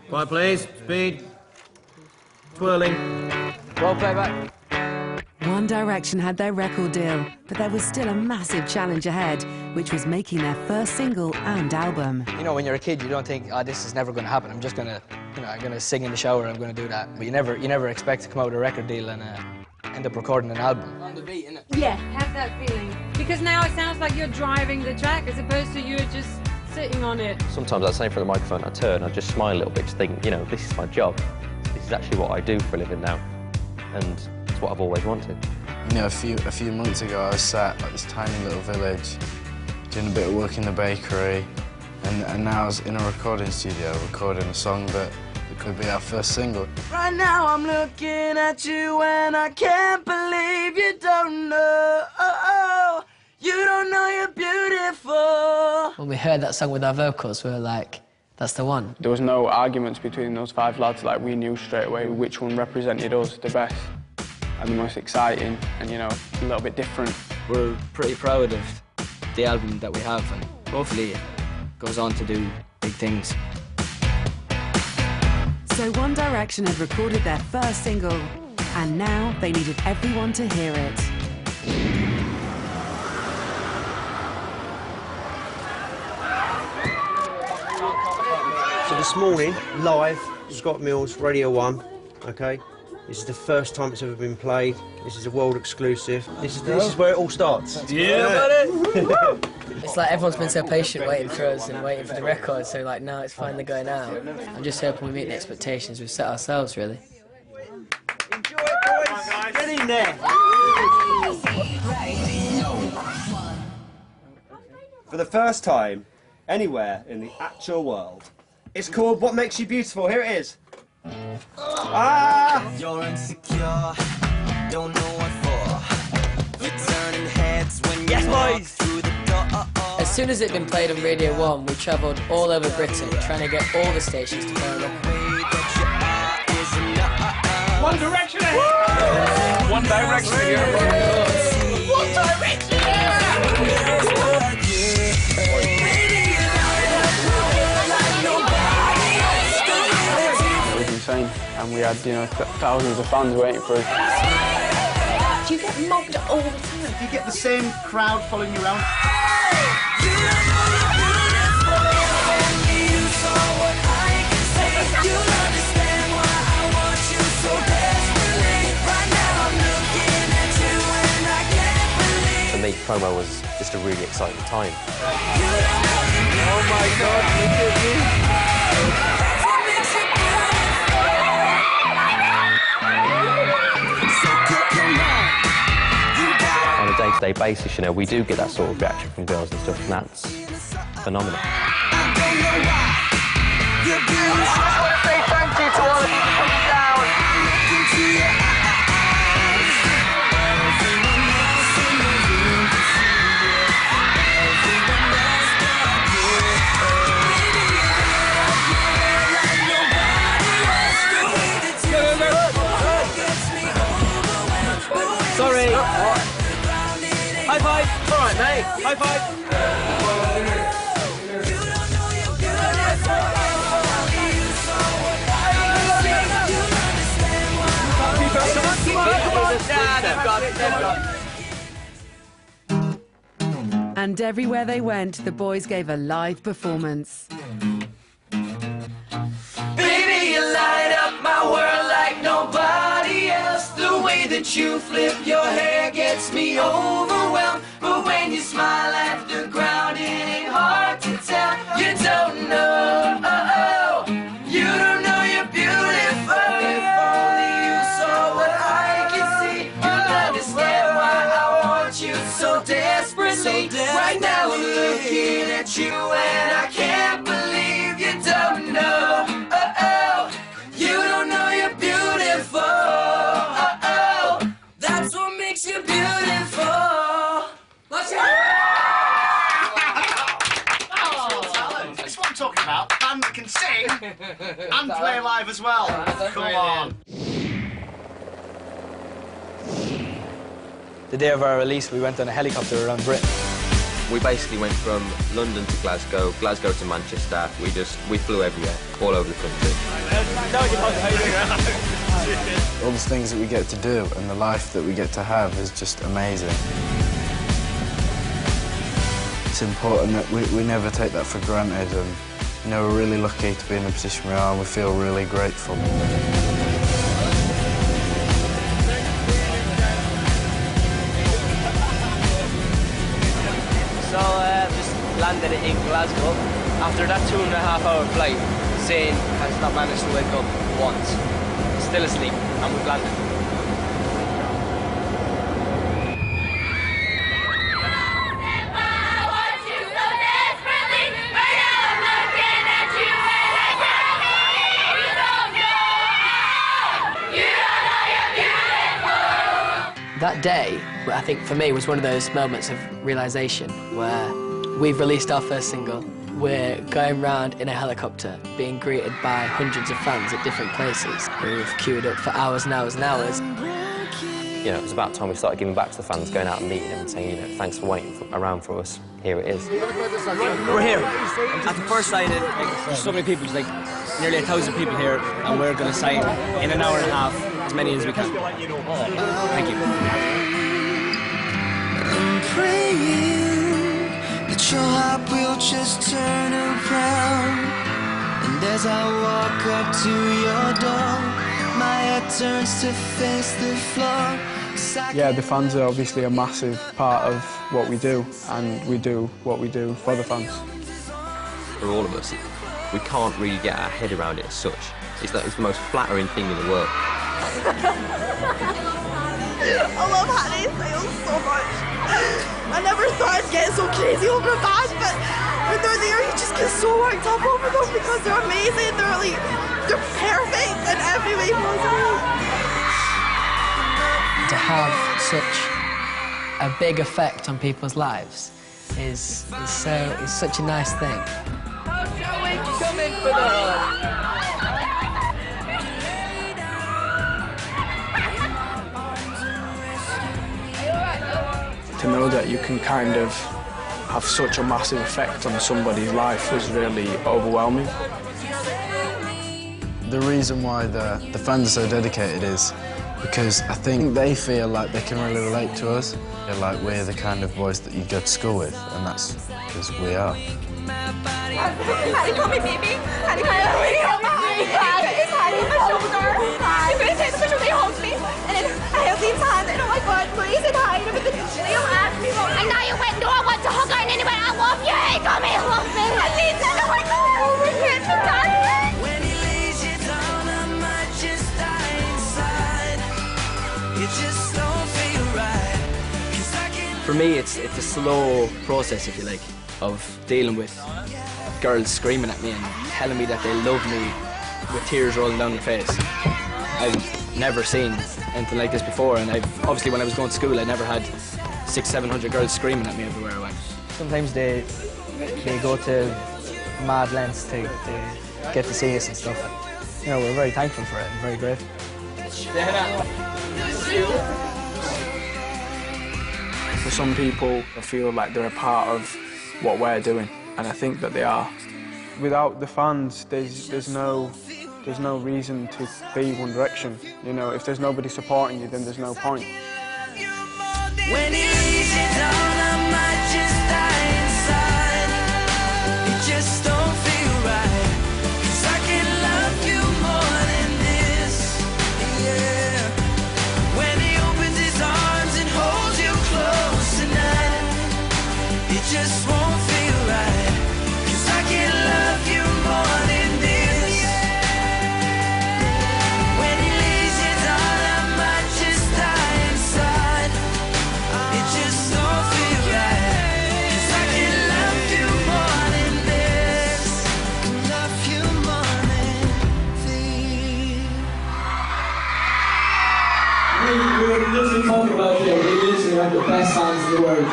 Quiet, please. Speed. Twirling. Roll playback. One Direction had their record deal, but there was still a massive challenge ahead, which was making their first single and album. You know, when you're a kid, you don't think, oh, this is never going to happen. I'm just going to, I'm going to sing in the shower, I'm going to do that. But you never expect to come out with a record deal and end up recording an album. On the beat, innit? Yeah, have that feeling. Because now it sounds like you're driving the track as opposed to you just sitting on it. Sometimes I say in front of the microphone, I turn, I just smile a little bit, just think, you know, this is my job. This is actually what I do for a living now. And it's what I've always wanted. You know, a few months ago I was sat at this tiny little village doing a bit of work in the bakery, and now I was in a recording studio recording a song that could be our first single. Right now I'm looking at you and I can't believe you don't know. You don't know you're beautiful. When we heard that song with our vocals, we were like, that's the one. There was no arguments between those 5 lads. Like, we knew straight away which one represented us the best and the most exciting and, you know, a little bit different. We're pretty proud of the album that we have, and hopefully it goes on to do big things. So One Direction had recorded their first single, and now they needed everyone to hear it. So this morning, live, Scott Mills, Radio 1, OK? This is the first time it's ever been played. This is a world exclusive. This is where it all starts. Yeah, buddy! It's like everyone's been so patient waiting for us and waiting for the record, so like now it's finally going out. I'm just hoping we meet the expectations we've set ourselves, really. Enjoy it, boys! Get in there! For the first time, anywhere in the actual world. It's called What Makes You Beautiful. Here it is. Ah! You're insecure, don't know what for. You're turning heads when you walk through the door. As soon as it'd been played on Radio 1, we travelled all over Britain trying to get all the stations to play it. One Direction! One Direction here. One Direction! It was insane, and we had, you know, thousands of fans waiting for us. Do you get mobbed all the time? Do you get the same crowd following you around? For me, promo was just a really exciting time. Oh my God, look at you! On a day-to-day basis, you know, we do get that sort of reaction from girls and stuff, and that's phenomenal. Sorry! High five! It's all right, mate. High five! And everywhere they went, the boys gave a live performance. Baby, you light up my world like nobody else. The way that you flip your hair gets me overwhelmed. But when you smile at the ground, it ain't hard to tell. You don't know, you don't know you're beautiful. If only you saw what I can see, you'll understand why I want you so desperately. Right now I'm looking at you and I can't believe you don't know. You don't know you're beautiful. That's what makes you beautiful. That's what I'm talking about. A band that can sing and play live as well. Come on. The day of our release, we went on a helicopter around Britain. We basically went from London to Glasgow, Glasgow to Manchester. We flew everywhere, all over the country. All the things that we get to do and the life that we get to have is just amazing. It's important that we never take that for granted, and you know, we're really lucky to be in the position we are, and we feel really grateful. So just landed in Glasgow. After that 2.5-hour flight, Zane has not managed to wake up once. Still asleep, and we've landed. That day, I think for me, was one of those moments of realisation where we've released our first single, we're going round in a helicopter, being greeted by hundreds of fans at different places who've queued up for hours and hours and hours. You know, it was about time we started giving back to the fans, going out and meeting them and saying, you know, thanks for waiting around for us. Here it is. We're here at the first signing. There's so many people, there's like nearly 1,000 people here, and we're going to sign in an hour and a half as many as we can. Thank you. I'm praying that your heart will just turn around, and as I walk up to your door, my head turns to face the floor. Yeah, the fans are obviously a massive part of what we do, and we do what we do for the fans. For all of us, we can't really get our head around it as such. It's the most flattering thing in the world. I love handbells so much. I never thought I'd get so crazy over a band, but when they're there, you just get so worked up over them because they're amazing. They're perfect in every way possible. To have such a big effect on people's lives is such a nice thing. Come in for the... To know that you can kind of have such a massive effect on somebody's life was really overwhelming. The reason why the fans are so dedicated is because I think they feel like they can really relate to us. They're like we're the kind of boys that you go to school with, and that's because we are. Honey, call me baby. Honey, call me baby. It's Honey, my shoulder. He couldn't take the picture, they hugged me. And then I held Liam's hand, and oh my God, please, and Honey, but Liam asked me, and now you went, no, I want to hug her, and anyway, I love you. He told me he loves me. And Liam said, oh my God, we're kids from Daddy. When he lays you down, I might just die inside. You just don't feel right. For me, it's a slow process, if you like, of dealing with girls screaming at me and telling me that they love me with tears rolling down their face. I've never seen anything like this before, and obviously when I was going to school I never had 600-700 girls screaming at me everywhere I went. Sometimes they go to mad lengths to get to see us and stuff. And, you know, we're very thankful for it and very grateful. For some people, I feel like they're a part of what we're doing, and I think that they are. Without the fans, there's no reason to be One Direction. You know, if there's nobody supporting you, then there's no point. When he lays you down, I might just die inside. It just don't feel right. 'Cause I can love you more than this. Yeah. When he opens his arms and holds you close tonight, it just won't feel right. 'Cause I can love you more than this. When he lays you down, I might just die inside. It just don't feel right. 'Cause I can love you more than this. Can love you more than this. We literally talk about you. We literally have the best fans in the world.